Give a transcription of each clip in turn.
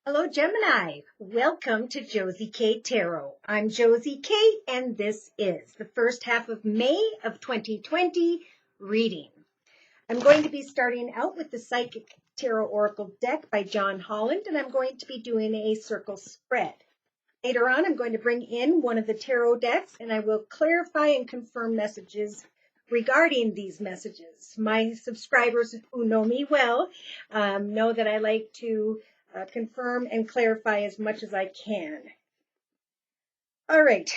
Hello, Gemini. Welcome to Josie K Tarot. I'm Josie K, and this is the first half of May of 2020 reading. I'm going to be starting out with the Psychic Tarot Oracle deck by John Holland, and I'm going to be doing a circle spread. Later on, I'm going to bring in one of the tarot decks, and I will clarify and confirm messages regarding these messages. My subscribers who know me well know that I like to confirm and clarify as much as I can. All right.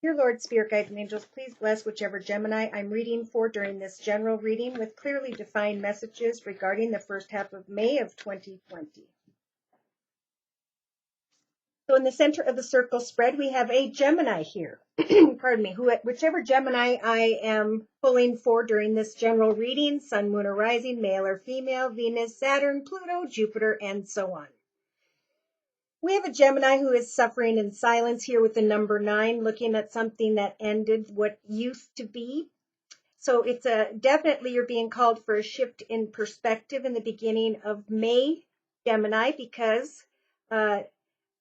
Dear Lord, Spirit Guides, and Angels, please bless whichever Gemini I'm reading for during this general reading with clearly defined messages regarding the first half of May of 2020. So in the center of the circle spread, we have a Gemini here. Pardon me, whichever Gemini I am pulling for during this general reading, Sun, Moon, or Rising, male or female, Venus, Saturn, Pluto, Jupiter, and so on. We have a Gemini who is suffering in silence here with the number 9, looking at something that ended what used to be. So it's definitely you're being called for a shift in perspective in the beginning of May, Gemini, because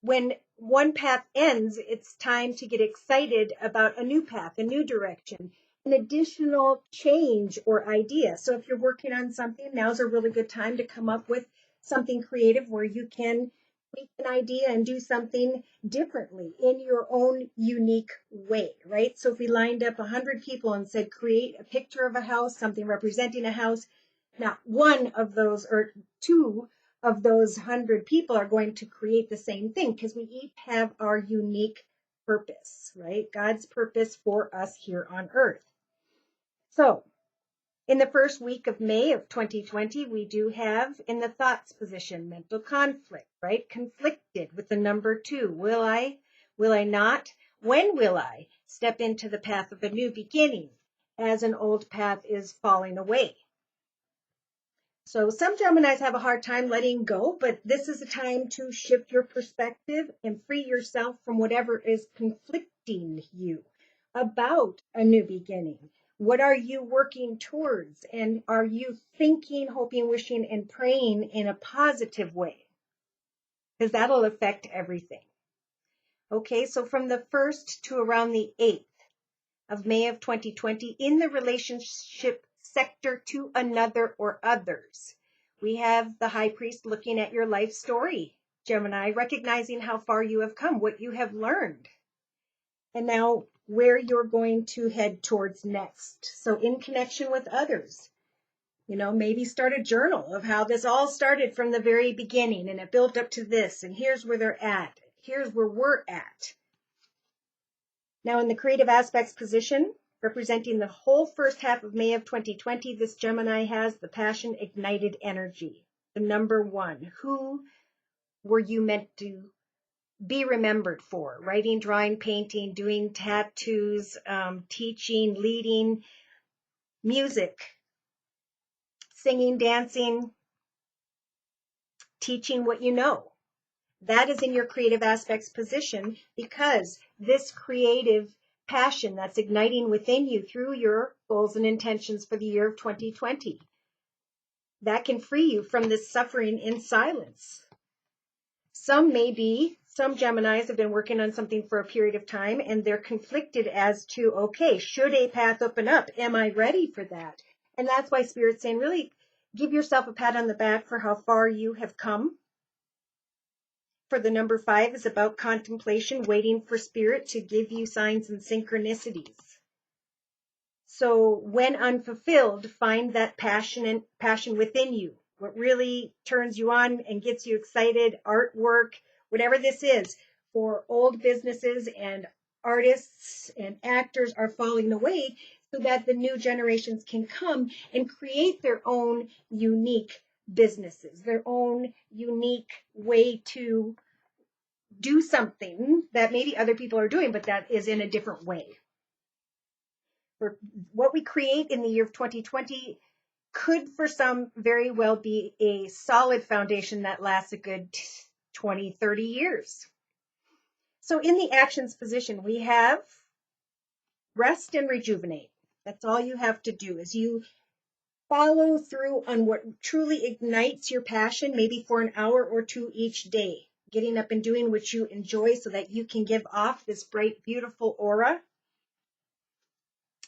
when one path ends, it's time to get excited about a new path, a new direction, an additional change or idea. So if you're working on something, now's a really good time to come up with something creative where you can tweak an idea and do something differently in your own unique way, right? So if we lined up 100 people and said, create a picture of a house, something representing a house, not one of those or two of those 100 people are going to create the same thing because we each have our unique purpose, right? God's purpose for us here on earth. So in the first week of May of 2020, we do have in the thoughts position, mental conflict, right? Conflicted with the number 2. Will I? Will I not? When will I step into the path of a new beginning as an old path is falling away? So some Geminis have a hard time letting go, but this is a time to shift your perspective and free yourself from whatever is conflicting you about a new beginning. What are you working towards? And are you thinking, hoping, wishing, and praying in a positive way? Because that'll affect everything. Okay, so from the 1st to around the 8th of May of 2020, in the relationship sector to another or others, we have the High Priest looking at your life story, Gemini, recognizing how far you have come, what you have learned, and now where you're going to head towards next. So in connection with others, maybe start a journal of how this all started from the very beginning and it built up to this, and here's where they're at. Here's where we're at. Now in the creative aspects position, representing the whole first half of May of 2020, this Gemini has the passion ignited energy. The number 1, who were you meant to be remembered for? Writing, drawing, painting, doing tattoos, teaching, leading, music, singing, dancing, teaching what you know. That is in your creative aspects position because this creative passion that's igniting within you through your goals and intentions for the year of 2020. That can free you from this suffering in silence. Some Geminis have been working on something for a period of time and they're conflicted as to, okay, should a path open up? Am I ready for that? And that's why Spirit's saying, really give yourself a pat on the back for how far you have come. For the number 5 is about contemplation, waiting for Spirit to give you signs and synchronicities. So when unfulfilled, find that passion within you. What really turns you on and gets you excited, artwork, whatever this is. For old businesses and artists and actors are falling away so that the new generations can come and create their own unique businesses, their own unique way to do something that maybe other people are doing, but that is in a different way. For what we create in the year of 2020 could for some very well be a solid foundation that lasts a good 20, 30 years. So in the actions position, we have rest and rejuvenate. That's all you have to do is you Follow through on what truly ignites your passion, maybe for an hour or two each day. Getting up and doing what you enjoy so that you can give off this bright, beautiful aura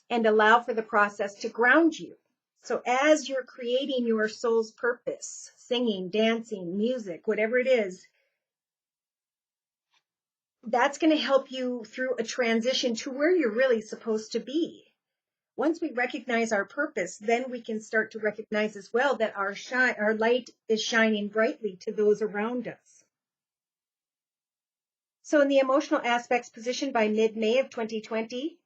and allow for the process to ground you. So as you're creating your soul's purpose, singing, dancing, music, whatever it is, that's going to help you through a transition to where you're really supposed to be. Once we recognize our purpose, then we can start to recognize as well that our light is shining brightly to those around us. So in the emotional aspects position by mid-May of 2020,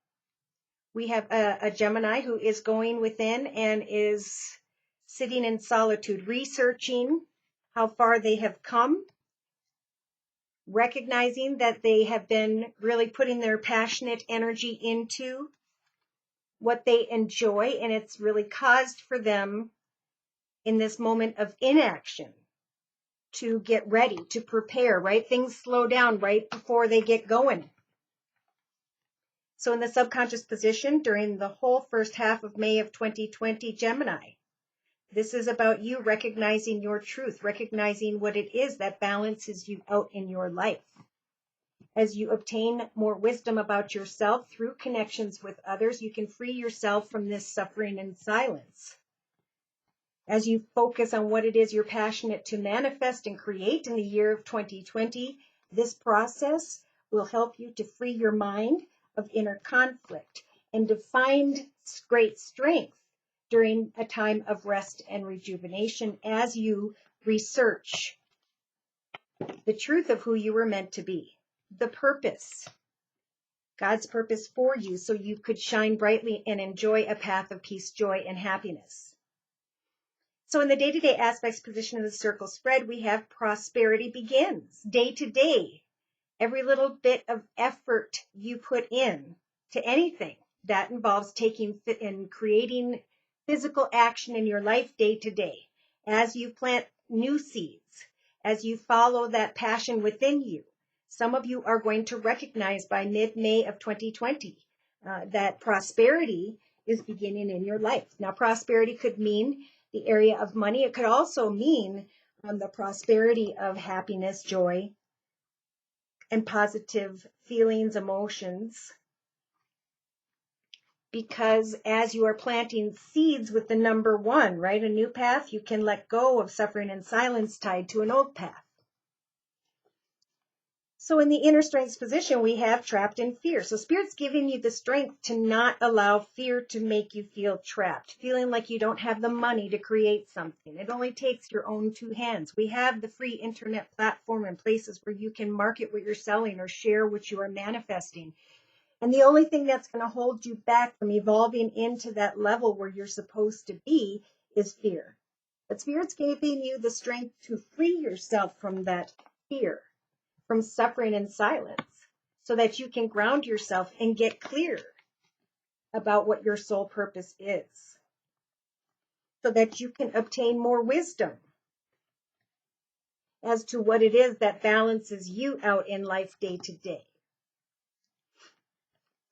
we have a Gemini who is going within and is sitting in solitude, researching how far they have come, recognizing that they have been really putting their passionate energy into what they enjoy, and it's really caused for them in this moment of inaction to get ready, to prepare, right? Things slow down right before they get going. So in the subconscious position during the whole first half of May of 2020, Gemini, this is about you recognizing your truth, recognizing what it is that balances you out in your life. As you obtain more wisdom about yourself through connections with others, you can free yourself from this suffering and silence. As you focus on what it is you're passionate to manifest and create in the year of 2020, this process will help you to free your mind of inner conflict and to find great strength during a time of rest and rejuvenation as you research the truth of who you were meant to be, the purpose, God's purpose for you, so you could shine brightly and enjoy a path of peace, joy, and happiness. So in the day-to-day aspects position of the circle spread, we have prosperity begins day to day. Every little bit of effort you put in to anything that involves taking and creating physical action in your life day to day. As you plant new seeds, as you follow that passion within you, some of you are going to recognize by mid-May of 2020 that prosperity is beginning in your life. Now, prosperity could mean the area of money. It could also mean the prosperity of happiness, joy, and positive feelings, emotions. Because as you are planting seeds with the number 1, right, a new path, you can let go of suffering and silence tied to an old path. So in the inner strengths position, we have trapped in fear. So Spirit's giving you the strength to not allow fear to make you feel trapped, feeling like you don't have the money to create something. It only takes your own 2 hands. We have the free internet platform and places where you can market what you're selling or share what you are manifesting. And the only thing that's going to hold you back from evolving into that level where you're supposed to be is fear. But Spirit's giving you the strength to free yourself from that fear, from suffering and silence, so that you can ground yourself and get clear about what your soul purpose is, so that you can obtain more wisdom as to what it is that balances you out in life day to day.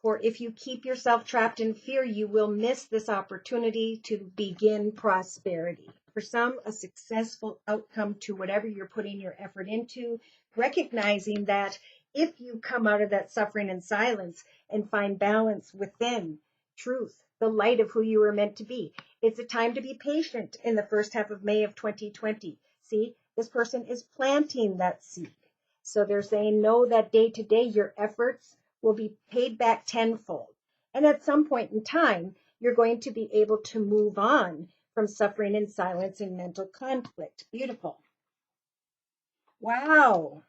For if you keep yourself trapped in fear, you will miss this opportunity to begin prosperity. For some, a successful outcome to whatever you're putting your effort into, recognizing that if you come out of that suffering and silence and find balance within truth, the light of who you were meant to be. It's a time to be patient in the first half of May of 2020. See, this person is planting that seed. So they're saying, know that day to day your efforts will be paid back tenfold. And at some point in time, you're going to be able to move on from suffering and silence and mental conflict. Beautiful. Wow.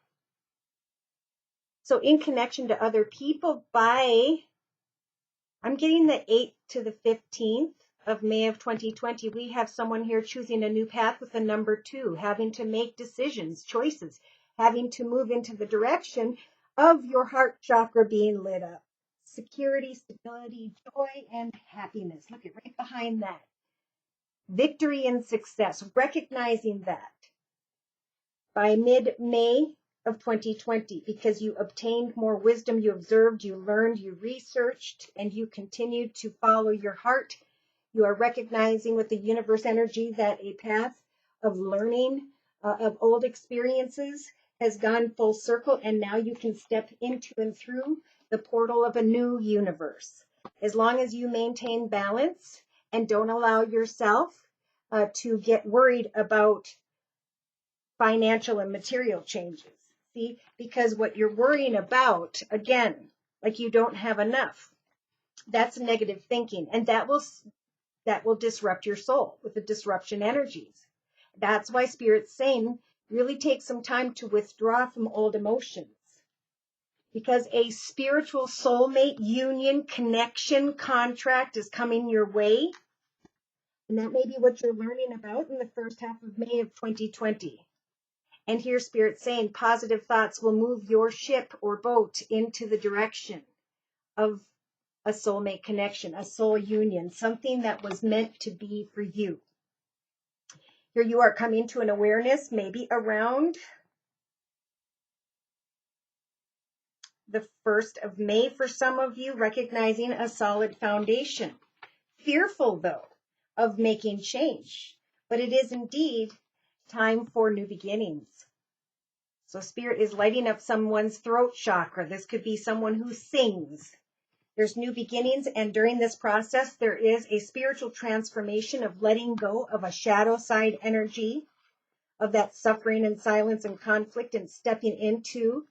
So in connection to other people I'm getting the 8th to the 15th of May of 2020. We have someone here choosing a new path with the number 2, having to make decisions, choices, having to move into the direction of your heart chakra being lit up. Security, stability, joy, and happiness. Look at right behind that. Victory and success, recognizing that by mid-May of 2020, because you obtained more wisdom, you observed, you learned, you researched, and you continued to follow your heart, You are recognizing with the universe energy that a path of learning of old experiences has gone full circle, and now you can step into and through the portal of a new universe. As long as you maintain balance and don't allow yourself to get worried about financial and material changes. See, because what you're worrying about, again, like you don't have enough, that's negative thinking, and that will disrupt your soul with the disruption energies. That's why Spirit's saying really take some time to withdraw from old emotions, because a spiritual soulmate union connection contract is coming your way, and that may be what you're learning about in the first half of May of 2020. And here Spirit saying positive thoughts will move your ship or boat into the direction of a soulmate connection, a soul union, something that was meant to be for you. Here you are coming to an awareness, maybe around the 1st of May for some of you, recognizing a solid foundation. Fearful, though, of making change, but it is indeed time for new beginnings. So Spirit is lighting up someone's throat chakra. This could be someone who sings. There's new beginnings, and during this process, there is a spiritual transformation of letting go of a shadow side energy, of that suffering and silence and conflict, and stepping into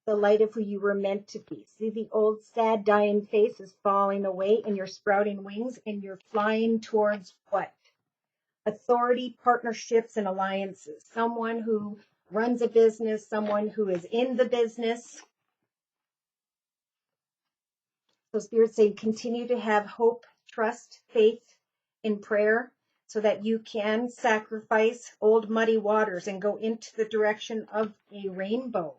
the light of who you were meant to be. See, the old sad dying face is falling away, and you're sprouting wings, and you're flying towards what? Authority, partnerships, and alliances. Someone who runs a business, someone who is in the business. So Spirit saying continue to have hope, trust, faith in prayer so that you can sacrifice old muddy waters and go into the direction of a rainbow.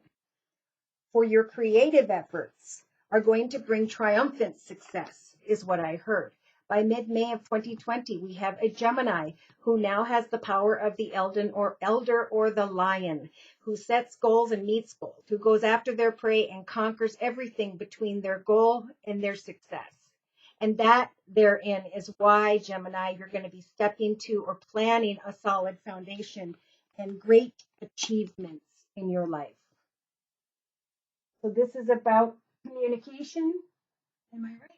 For your creative efforts are going to bring triumphant success, is what I heard. By mid-May of 2020, we have a Gemini who now has the power of the elder or the lion, who sets goals and meets goals, who goes after their prey and conquers everything between their goal and their success. And that therein is why, Gemini, you're going to be stepping to or planning a solid foundation and great achievements in your life. So this is about communication. Am I right?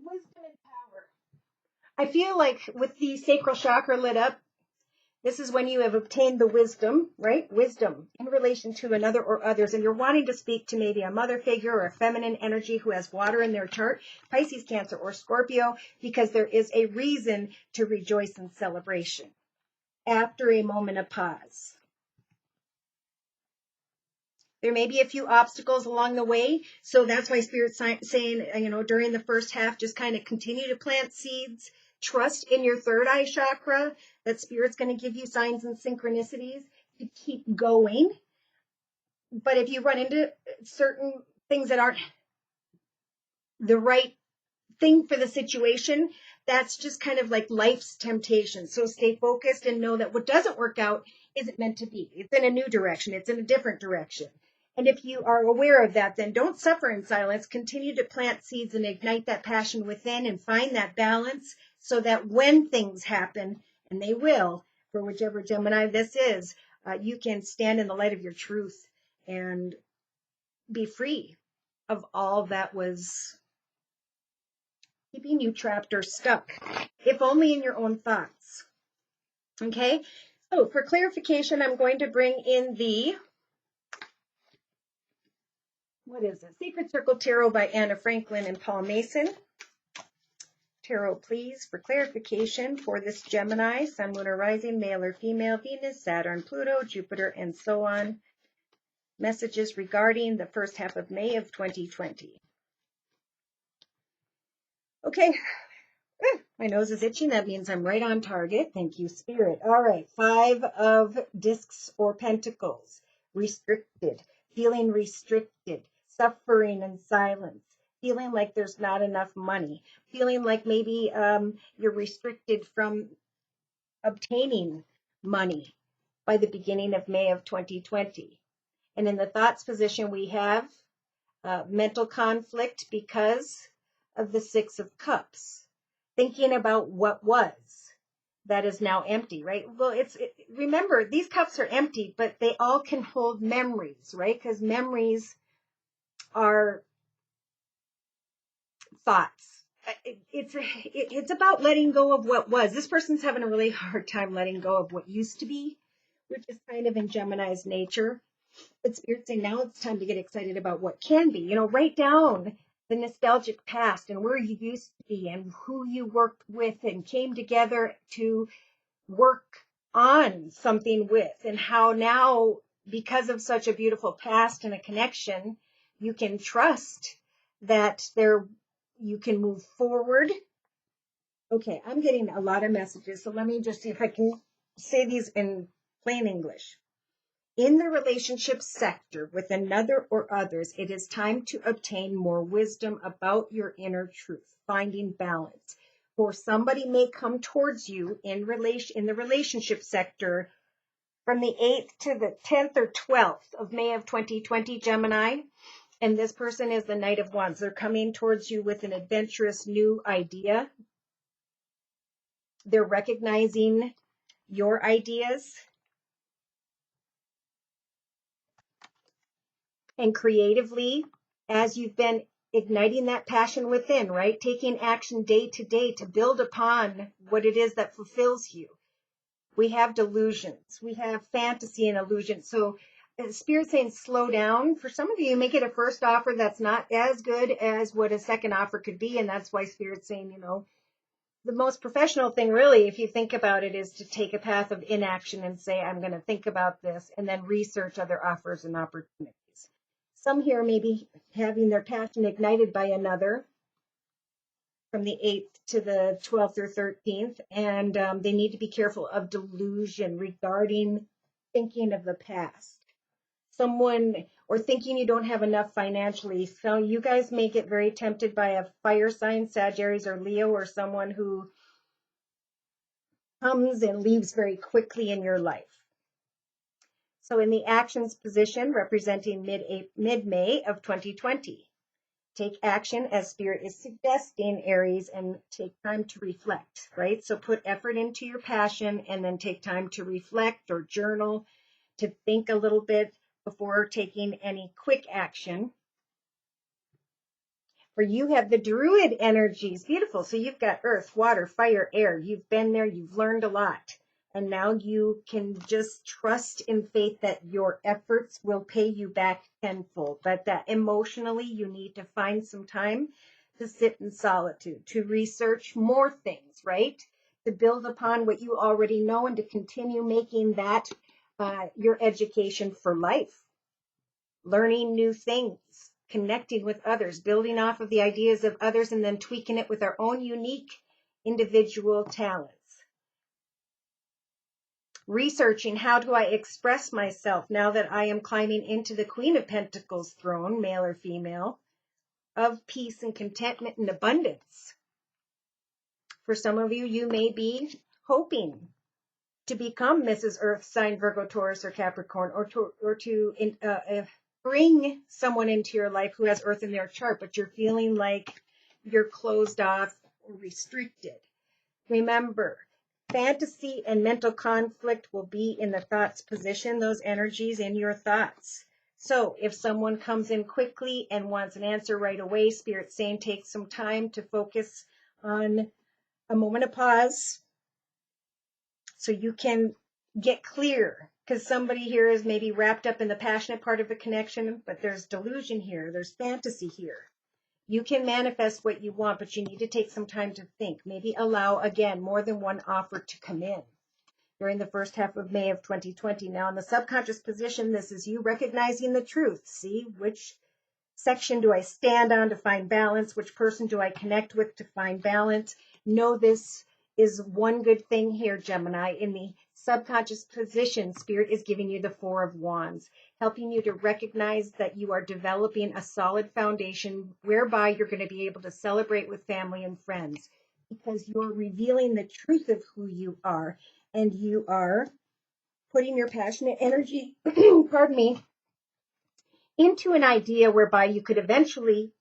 Wisdom and power. I feel like with the sacral chakra lit up, this is when you have obtained the wisdom, right? Wisdom in relation to another or others, and you're wanting to speak to maybe a mother figure or a feminine energy who has water in their chart, Pisces, Cancer, or Scorpio, because there is a reason to rejoice in celebration after a moment of pause. There may be a few obstacles along the way, so that's why Spirit's saying, during the first half, just kind of continue to plant seeds. Trust in your third eye chakra that Spirit's going to give you signs and synchronicities to keep going. But if you run into certain things that aren't the right thing for the situation, that's just kind of like life's temptation. So stay focused and know that what doesn't work out isn't meant to be. It's in a new direction. It's in a different direction. And if you are aware of that, then don't suffer in silence. Continue to plant seeds and ignite that passion within and find that balance so that when things happen, and they will, for whichever Gemini this is, you can stand in the light of your truth and be free of all that was keeping you trapped or stuck, if only in your own thoughts. Okay, so for clarification, I'm going to bring in the Sacred Circle Tarot by Anna Franklin and Paul Mason. Tarot, please, for clarification for this Gemini, Sun, Moon, or Rising, male or female, Venus, Saturn, Pluto, Jupiter, and so on. Messages regarding the first half of May of 2020. Okay. My nose is itching. That means I'm right on target. Thank you, Spirit. All right. 5 of Discs or Pentacles. Restricted. Feeling restricted. Suffering and silence. Feeling like there's not enough money. Feeling like maybe you're restricted from obtaining money by the beginning of May of 2020. And in the thoughts position, we have mental conflict because of the 6 of Cups. thinking about what was that is now empty, right? Well, remember, these cups are empty, but they all can hold memories, right? Because memories are thoughts. It's about letting go of what was. This person's having a really hard time letting go of what used to be, which is kind of in Gemini's nature. But Spirit's saying now it's time to get excited about what can be. Write down the nostalgic past and where you used to be and who you worked with and came together to work on something with, and how now, because of such a beautiful past and a connection, you can trust that you can move forward. Okay, I'm getting a lot of messages, so let me just see if I can say these in plain English. In the relationship sector with another or others, it is time to obtain more wisdom about your inner truth, finding balance. Or somebody may come towards you in the relationship sector from the 8th to the 10th or 12th of May of 2020, Gemini. And this person is the Knight of Wands. They're coming towards you with an adventurous new idea. They're recognizing your ideas and creatively, as you've been igniting that passion within, right? Taking action day to day to build upon what it is that fulfills you. We have delusions. We have fantasy and illusion. So Spirit's saying slow down. For some of you, you may get a first offer that's not as good as what a second offer could be. And that's why Spirit's saying, the most professional thing really, if you think about it, is to take a path of inaction and say, I'm going to think about this and then research other offers and opportunities. Some here may be having their passion ignited by another from the 8th to the 12th or 13th, and they need to be careful of delusion regarding thinking of the past. Or thinking you don't have enough financially. So you guys may get very tempted by a fire sign, Sagittarius or Leo, or someone who comes and leaves very quickly in your life. So in the actions position, representing mid-May of 2020, take action as Spirit is suggesting, Aries, and take time to reflect, right? So put effort into your passion and then take time to reflect or journal, to think a little bit before taking any quick action. For you have the Druid energies, beautiful. So you've got earth, water, fire, air. You've been there, you've learned a lot. And now you can just trust in faith that your efforts will pay you back tenfold. But that emotionally, you need to find some time to sit in solitude, to research more things, right? To build upon what you already know and to continue making that your education for life. Learning new things, connecting with others, building off of the ideas of others, and then tweaking it with our own unique individual talents. Researching, how do I express myself now that I am climbing into the Queen of Pentacles throne, male or female, of peace and contentment and abundance. For some of you, you may be hoping to become Mrs. Earth sign, Virgo, Taurus, or Capricorn, or to bring someone into your life who has Earth in their chart, but you're feeling like you're closed off or restricted. Remember, fantasy and mental conflict will be in the thoughts position, those energies in your thoughts. So if someone comes in quickly and wants an answer right away, Spirit's saying take some time to focus on a moment of pause so you can get clear. Because somebody here is maybe wrapped up in the passionate part of the connection, but there's delusion here, there's fantasy here. You can manifest what you want, but you need to take some time to think. Maybe allow, again, more than one offer to come in during the first half of May of 2020. Now, in the subconscious position, this is you recognizing the truth. See, which section do I stand on to find balance? Which person do I connect with to find balance? Know this is one good thing here, Gemini. In the subconscious position, Spirit is giving you the Four of Wands, helping you to recognize that you are developing a solid foundation whereby you're going to be able to celebrate with family and friends because you're revealing the truth of who you are, and you are putting your passionate energy, pardon me, into an idea whereby you could eventually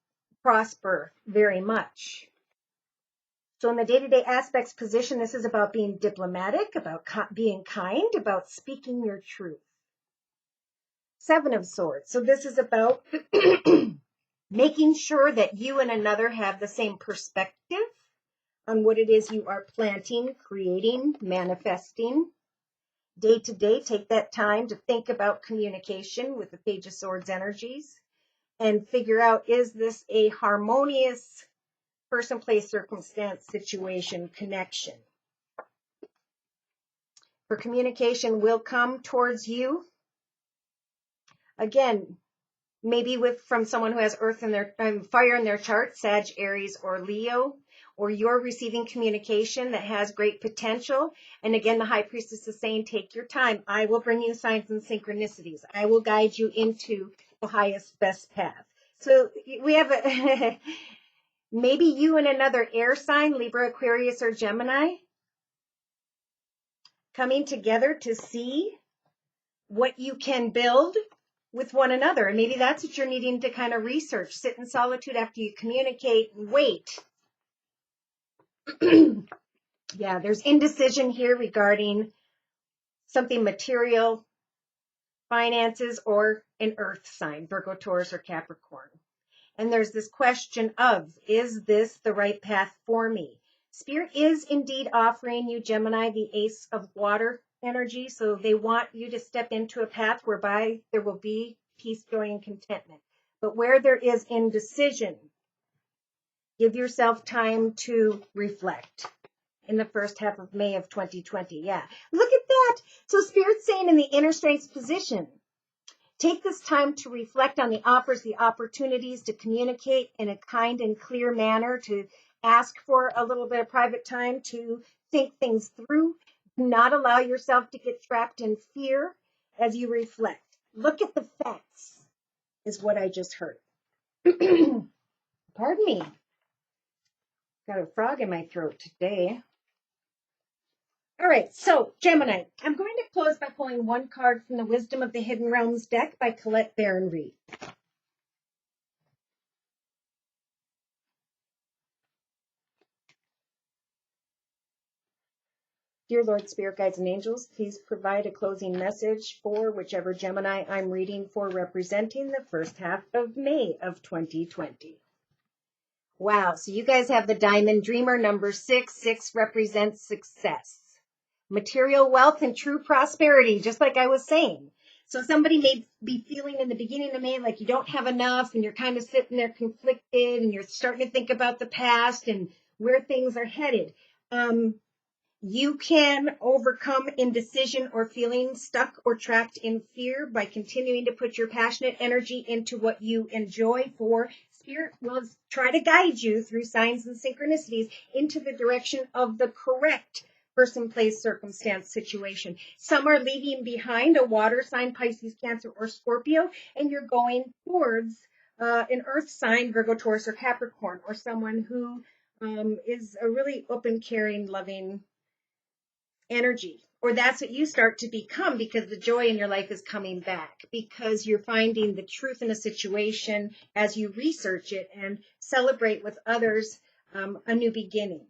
prosper very much. So in the day-to-day aspects position, this is about being diplomatic, about being kind, about speaking your truth. Seven of Swords. So this is about making sure that you and another have the same perspective on what it is you are planting, creating, manifesting. Day to day, take that time to think about communication with the Page of Swords energies and figure out, is this a harmonious person, place, circumstance, situation, connection? For communication will come towards you. Again, maybe from someone who has earth in their fire in their chart, Sag, Aries, or Leo, or you're receiving communication that has great potential. And again, the High Priestess is saying, take your time. I will bring you signs and synchronicities. I will guide you into the highest, best path. So we have maybe you and another air sign, Libra, Aquarius, or Gemini, coming together to see what you can build with one another. And maybe that's what you're needing to kind of research. Sit in solitude after you communicate and wait. Yeah, there's indecision here regarding something material, finances, or an earth sign, Virgo, Taurus, or Capricorn. And there's this question of, is this the right path for me? Spirit is indeed offering you, Gemini, the Ace of Water energy. So they want you to step into a path whereby there will be peace, joy, and contentment. But where there is indecision, give yourself time to reflect. In the first half of May of 2020. Yeah, look at that. So Spirit's saying in the inner strength position, take this time to reflect on the offers, the opportunities to communicate in a kind and clear manner, to ask for a little bit of private time to think things through. Do not allow yourself to get trapped in fear as you reflect. Look at the facts, is what I just heard. Pardon me. Got a frog in my throat today. All right, so Gemini, I'm going to close by pulling one card from the Wisdom of the Hidden Realms deck by Colette Baron Reed. Dear Lord, Spirit Guides, and Angels, please provide a closing message for whichever Gemini I'm reading for, representing the first half of May of 2020. Wow, so you guys have the Diamond Dreamer, number 6. 6 represents success, material wealth, and true prosperity, just like I was saying. So somebody may be feeling in the beginning of May like you don't have enough, and you're kind of sitting there conflicted, and you're starting to think about the past and where things are headed. You can overcome indecision or feeling stuck or trapped in fear by continuing to put your passionate energy into what you enjoy. For Spirit will try to guide you through signs and synchronicities into the direction of the correct person, place, circumstance, situation. Some are leaving behind a water sign, Pisces, Cancer, or Scorpio, and you're going towards an earth sign, Virgo, Taurus, or Capricorn, or someone who is a really open, caring, loving energy. Or that's what you start to become, because the joy in your life is coming back, because you're finding the truth in a situation as you research it and celebrate with others a new beginning.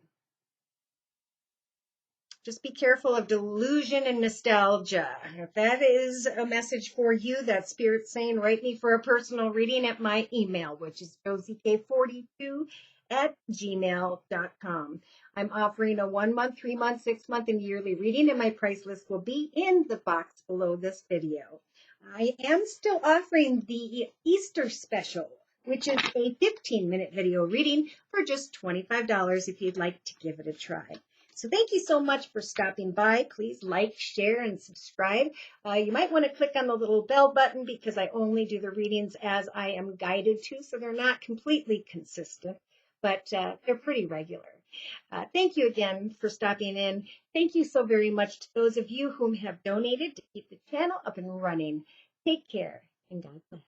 Just be careful of delusion and nostalgia. If that is a message for you, that Spirit's saying, write me for a personal reading at my email, which is josiek42@gmail.com. I'm offering a 1 month, 3 month, 6 month, and yearly reading, and my price list will be in the box below this video. I am still offering the Easter special, which is a 15-minute video reading for just $25 if you'd like to give it a try. So thank you so much for stopping by. Please like, share, and subscribe. You might want to click on the little bell button, because I only do the readings as I am guided to, so they're not completely consistent, but they're pretty regular. Thank you again for stopping in. Thank you so very much to those of you whom have donated to keep the channel up and running. Take care, and God bless.